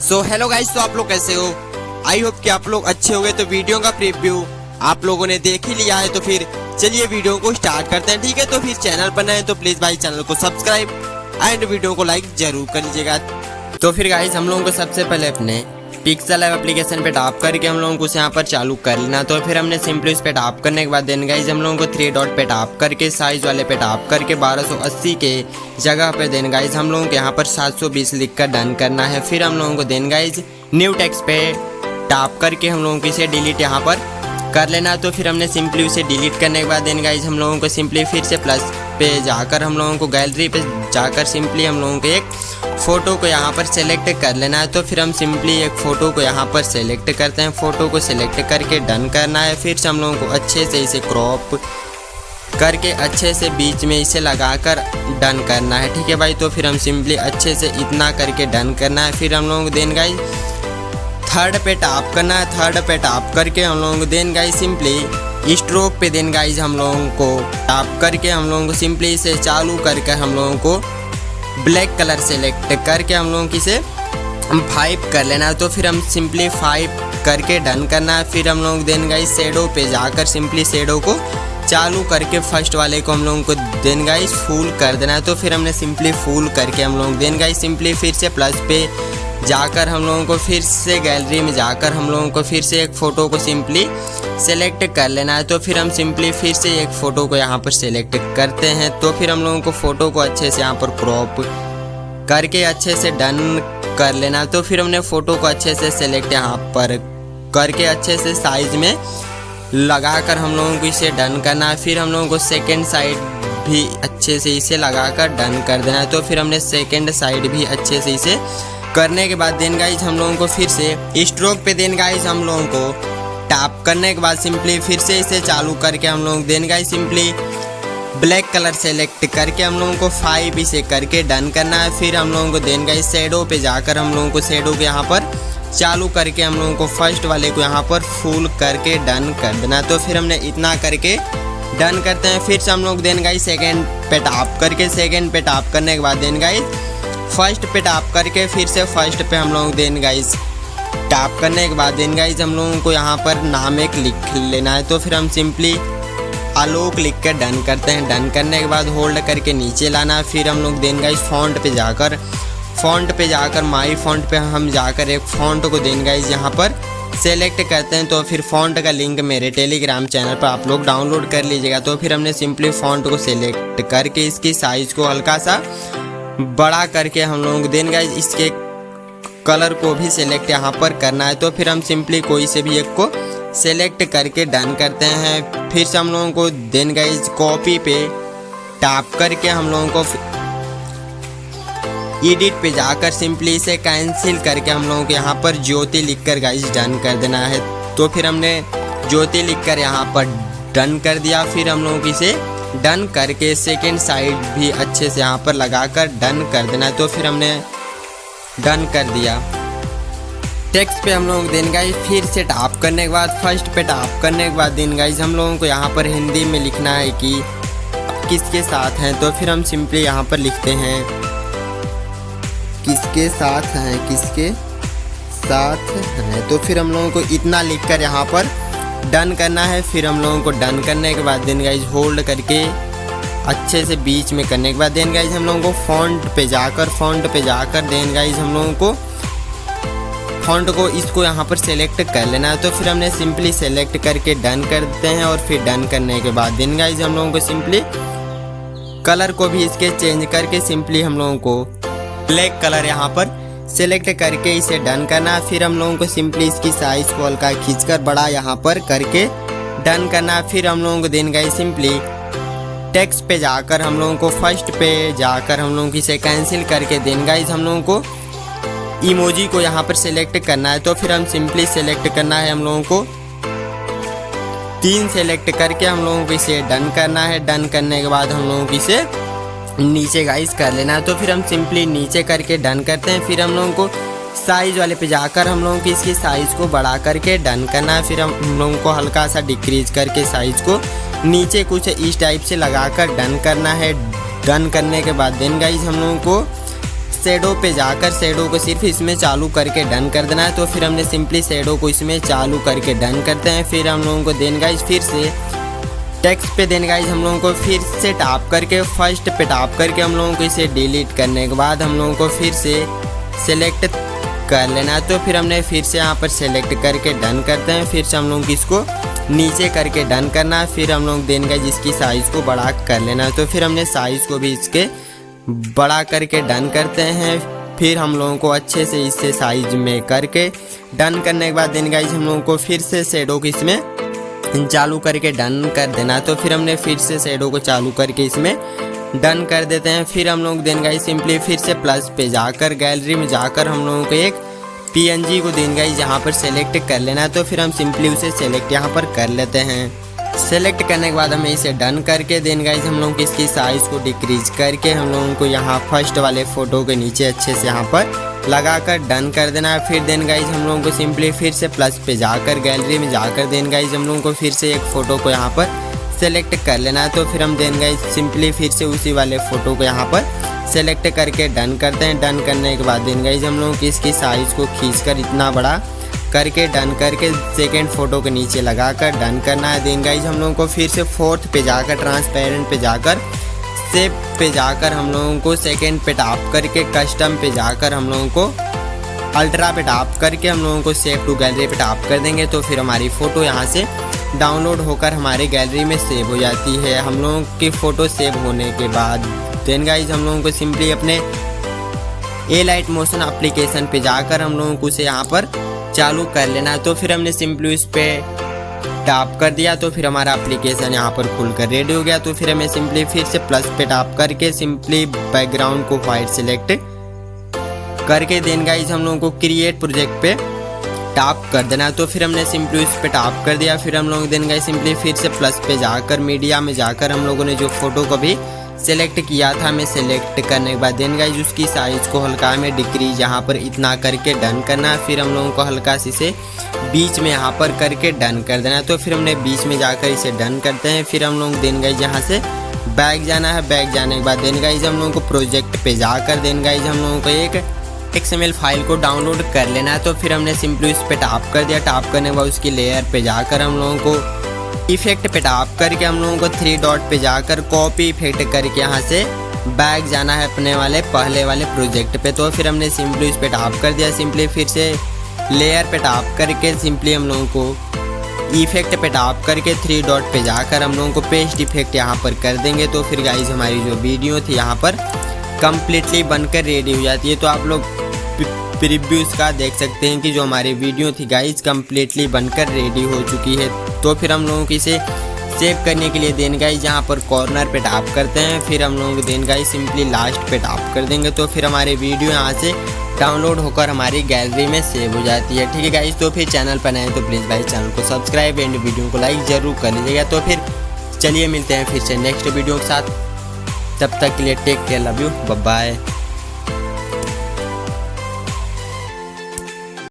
So hello guys, तो आप लोग कैसे हो? आई होप कि आप लोग अच्छे होंगे। तो वीडियो का प्रीव्यू आप लोगों ने देख ही लिया है, तो फिर चलिए वीडियो को स्टार्ट करते हैं। ठीक है, तो फिर चैनल पर नए तो प्लीज भाई चैनल को सब्सक्राइब एंड वीडियो को लाइक जरूर कर लीजिएगा। तो फिर गाइस हम लोगों को सबसे पहले अपने पिक्सल ऐप एप्लीकेशन पे टैप करके हम लोगों को यहाँ पर चालू कर लेना। तो फिर हमने सिंपली उस पे टैप करने के बाद देन गाइस हम लोगों को 3 डॉट पे टैप करके साइज वाले पे टैप करके 1280 के जगह पे देन गाइस हम लोगों को यहाँ पर 720 लिख कर डन करना है। फिर हम लोगों को देन गाइस न्यू टेक्स्ट पे टैप करके हम लोगों को इसे डिलीट यहाँ पर कर लेना। तो फिर हमने सिंपली उसे डिलीट करने के बाद देन गाइस हम लोगों को सिंपली फिर से प्लस पे जाकर हम लोगों को गैलरी पे जाकर सिंपली हम लोगों को एक फ़ोटो को यहाँ पर सेलेक्ट कर लेना है। तो फिर हम सिंपली एक फ़ोटो को यहाँ पर सेलेक्ट करते हैं, फ़ोटो को सेलेक्ट करके डन करना है। फिर से हम लोगों को अच्छे से इसे क्रॉप करके अच्छे से बीच में इसे लगाकर डन करना है। ठीक है भाई, तो फिर हम सिंपली अच्छे से इतना करके डन करना है। फिर हम लोगों को देन गाइस थर्ड पे टैप करना है, थर्ड पे टैप करके हम लोगों को देन गाइस सिंपली स्ट्रोक पे देन गाइस हम लोगों को टैप करके हम लोगों को सिंपली इसे चालू करके हम लोगों को ब्लैक कलर सेलेक्ट करके हम लोगों की इसे 5 कर लेना है। तो फिर हम सिंपली 5 करके डन करना है। फिर हम लोग देन गाइस शेडो पे जाकर सिंपली शेडो को चालू करके फर्स्ट वाले को हम लोगों को देन गाइस फुल कर देना है। तो फिर हमने सिंपली फुल करके हम लोग देन गाइस सिंपली फिर से प्लस पे जाकर हम लोगों को फिर से गैलरी में जाकर हम लोगों को फिर से एक फ़ोटो को सिंपली सेलेक्ट कर लेना है। तो फिर हम सिंपली फिर से एक फ़ोटो को यहाँ पर सेलेक्ट करते हैं। तो फिर हम लोगों को फ़ोटो को अच्छे से यहाँ पर क्रॉप करके अच्छे से डन कर लेना। तो फिर हमने फ़ोटो को अच्छे से सेलेक्ट यहाँ पर करके अच्छे से साइज में लगाकर हम लोगों को इसे डन करना है। फिर हम लोगों को सेकेंड साइड भी अच्छे से इसे लगाकर डन कर देना है। तो फिर हमने सेकेंड साइड भी अच्छे से इसे करने के बाद देन गाइस हम लोगों को फिर से स्ट्रोक पे देन गाइस हम लोगों को टैप करने के बाद सिंपली फिर से इसे चालू करके हम लोग then guys simply black colour select करके हम लोगों को 5 इसे करके डन करना है। फिर हम लोगों को देन गाइस शेडो पे जाकर हम लोगों को शेडो को यहाँ पर चालू करके हम लोगों को फर्स्ट वाले को यहाँ पर फुल करके डन कर देना। तो फिर हमने इतना करके डन करते हैं। फिर से हम लोग देन गाइस सेकेंड पे टैप करके सेकेंड पे टैप करने के बाद देन गाइस फर्स्ट पे टैप करके फिर से फर्स्ट पे हम लोग देन गाइस टैप करने के बाद देन गाइस हम लोगों को यहाँ पर नाम एक लिख लेना है। तो फिर हम सिंपली आलोक लिख कर डन करते हैं। डन करने के बाद होल्ड करके नीचे लाना है। फिर हम लोग देन गाइस फॉन्ट पे जाकर माई फॉन्ट पे हम जाकर एक फॉन्ट को देन गाइस यहाँ पर सेलेक्ट करते हैं। तो फिर फॉन्ट का लिंक मेरे टेलीग्राम चैनल पर आप लोग डाउनलोड कर लीजिएगा। तो फिर हमने सिंपली फॉन्ट को सेलेक्ट करके इसकी साइज़ को हल्का सा बड़ा करके हम लोगों को देन गाइस इसके कलर को भी सेलेक्ट यहाँ पर करना है। तो फिर हम सिंपली कोई से भी एक को सेलेक्ट करके डन करते हैं। फिर से हम लोगों को देन गाइस कॉपी पे टैप करके हम लोगों को एडिट पे जाकर सिंपली इसे कैंसिल करके हम लोगों को यहाँ पर ज्योति लिखकर गाइस डन कर देना है। तो फिर हमने ज्योति लिखकर यहाँ पर डन कर दिया। फिर हम लोगों को इसे डन करके सेकेंड साइड भी अच्छे से यहाँ पर लगाकर डन कर देना है। तो फिर हमने डन कर दिया। टेक्स्ट पे हम लोग देन गाइस फिर से टैप करने के बाद फर्स्ट पे टैप करने के बाद देन गाइस हम लोगों को यहाँ पर हिंदी में लिखना है कि किसके साथ हैं। तो फिर हम सिंपली यहाँ पर लिखते हैं किसके साथ हैं, किसके साथ हैं। तो फिर हम लोगों को इतना लिखकर यहाँ पर डन करना है। फिर हम लोगों को डन करने के बाद देन गाइस होल्ड करके अच्छे से बीच में करने के बाद देन गाइस हम लोगों को फॉन्ट पे जाकर देन गाइस हम लोगों को फॉन्ट को इसको यहाँ पर सेलेक्ट कर लेना है। तो फिर हमने सिंपली सेलेक्ट करके डन करते हैं। और फिर डन करने के बाद देन गाइस हम लोगों को सिंपली कलर को भी इसके चेंज करके सिंपली हम लोगों को ब्लैक कलर यहाँ पर सेलेक्ट करके इसे डन करना। फिर हम लोगों को सिंपली इसकी साइज को हल्का खींचकर बड़ा यहाँ पर करके डन करना। फिर हम लोगों को देन गाइस सिंपली टेक्स्ट पे जाकर हम लोगों को फर्स्ट पे जाकर हम लोगों को इसे कैंसिल करके देन गाइस हम लोगों को इमोजी को यहाँ पर सेलेक्ट करना है। तो फिर हम सिंपली सेलेक्ट करना है हम लोगों को 3 सेलेक्ट करके हम लोगों को इसे डन करना है। डन करने के बाद हम लोगों को इसे नीचे गाइस कर लेना है। तो फिर हम सिंपली नीचे करके डन करते हैं। फिर हम लोगों को साइज वाले पे जाकर हम लोगों की इसकी साइज़ को बढ़ा करके डन करना है। फिर हम लोगों को हल्का सा डिक्रीज करके साइज़ को नीचे कुछ इस टाइप से लगाकर डन करना है। डन करने के बाद देन गाइस हम लोगों को शेडो पे जाकर शेडो को सिर्फ इसमें चालू करके डन कर देना है। तो फिर हमने सिंपली शेडो को इसमें चालू करके डन करते हैं। फिर हम लोगों को देन गाइस फिर से टेक्स्ट पे देन गाइस हम लोगों को फिर से टैप करके फर्स्ट पे टैप करके हम लोगों को इसे डिलीट करने के बाद हम लोगों को फिर से सेलेक्ट कर लेना है। तो फिर हमने फिर से यहाँ पर सेलेक्ट करके डन करते हैं। फिर से हम लोग इसको नीचे करके डन करना है। फिर हम लोग देन गाइस जिसकी साइज़ को बड़ा कर लेना है। तो फिर हमने साइज़ को भी इसके बड़ा करके डन करते हैं। फिर हम लोगों को अच्छे से इससे साइज में करके डन करने के बाद देन गाइस हम लोगों को फिर से शेडो को इसमें चालू करके डन कर देना। तो फिर हमने फिर से शेडो को चालू करके इसमें डन कर देते हैं। फिर हम लोग देन गाइस सिंपली फिर से प्लस पे जाकर गैलरी में जाकर हम लोगों को एक PNG को देन गाइस यहाँ पर सेलेक्ट कर लेना है। तो फिर हम सिंपली उसे सेलेक्ट यहाँ पर कर लेते हैं। सेलेक्ट करने के बाद हमें इसे डन करके देन गाइस हम लोग इसकी साइज़ को डिक्रीज करके हम लोगों को यहाँ फर्स्ट वाले फ़ोटो के नीचे अच्छे से यहाँ पर लगाकर डन कर देना है। फिर देन गाइस हम लोगों को सिंपली फिर से प्लस पे जाकर गैलरी में जाकर देन गाइस हम लोगों को फिर से एक फ़ोटो को यहाँ पर सेलेक्ट कर लेना है। तो फिर हम देन गाइस सिंपली फिर से उसी वाले फ़ोटो को यहाँ पर सेलेक्ट करके डन करते हैं। डन करने के बाद देन गाइस हम लोगों की इसकी साइज़ को खींचकर इतना बड़ा करके डन करके सेकंड फ़ोटो के नीचे लगाकर डन करना है। देन गाइस हम लोगों को फिर से फोर्थ पे जाकर ट्रांसपेरेंट पे जाकर शेप पे जाकर हम लोगों को सेकंड पे टैप करके कस्टम पे जाकर हम लोगों को अल्ट्रा पे टैप करके हम लोगों को सेव टू गैलरी पे टैप कर देंगे। तो फिर हमारी फ़ोटो यहाँ से डाउनलोड होकर हमारे गैलरी में सेव हो जाती है। हम लोगों की फ़ोटो सेव होने के बाद देन गाइस हम लोगों को सिंपली अपने लाइट मोशन एप्लीकेशन पे जाकर हम लोगों को उसे यहाँ पर चालू कर लेना है। तो फिर हमने सिंपली उस पर टैप कर दिया। तो फिर हमारा एप्लीकेशन यहाँ पर खुलकर रेडी हो गया। तो फिर हमें सिंपली फिर से प्लस पे टैप करके सिंपली बैकग्राउंड को वाइट सिलेक्ट करके देन गाइस हम लोगों को क्रिएट प्रोजेक्ट पे टैप कर देना। तो फिर हमने सिंपली उस पर टैप कर दिया। फिर हम लोग देन गाइस सिंपली फिर से प्लस पे जाकर मीडिया में जाकर हम लोगों ने जो फ़ोटो को भी सेलेक्ट किया था हमें सेलेक्ट करने के बाद देन गाइस उसकी साइज़ को हल्का में डिक्रीज यहाँ पर इतना करके डन करना है। फिर हम लोगों को हल्का सी से बीच में यहाँ पर करके डन कर देना है। तो फिर हमने बीच में जाकर इसे डन करते हैं। फिर हम लोग देन गाइस यहाँ से बैक जाना है। बैक जाने के बाद देन गाइस हम लोगों को प्रोजेक्ट पे जाकर देन गाइस हम लोगों को एक XML फाइल को डाउनलोड कर लेना है। तो फिर हमने सिंपली उस पर टैप कर दिया। टैप करने के बाद उसकी लेयर पे जाकर हम लोगों को इफेक्ट पे टैप करके हम लोगों को 3 डॉट पे जाकर कॉपी इफेक्ट करके यहाँ से बैक जाना है अपने वाले पहले वाले प्रोजेक्ट पे। तो फिर हमने सिंपली उस पर टैप कर दिया। सिंपली फिर से लेयर पे टैप करके सिंपली हम लोगों को इफेक्ट पे टैप करके 3 डॉट पे जाकर हम लोगों को पेस्ट इफेक्ट यहाँ पर कर देंगे। तो फिर गाइज हमारी जो वीडियो थी यहाँ पर कम्प्लीटली बनकर रेडी हो जाती है। तो आप लोग प्रीव्यूज़ का देख सकते हैं कि जो हमारी वीडियो थी गाइज कम्प्लीटली बनकर रेडी हो चुकी है। तो फिर हम लोगों को इसे सेव करने के लिए देन गाइज यहाँ पर कॉर्नर पे टैप करते हैं। फिर हम लोगों को देन गाइज सिंपली लास्ट पे टैप कर देंगे। तो फिर हमारी वीडियो यहाँ से डाउनलोड होकर हमारी गैलरी में सेव हो जाती है। ठीक है गाइज, तो फिर चैनल पर नए तो प्लीज़ भाई चैनल को सब्सक्राइब एंड वीडियो को लाइक ज़रूर कर लीजिएगा। तो फिर चलिए मिलते हैं फिर से नेक्स्ट वीडियो के साथ। तब तक के लिए take care, love you, bye bye.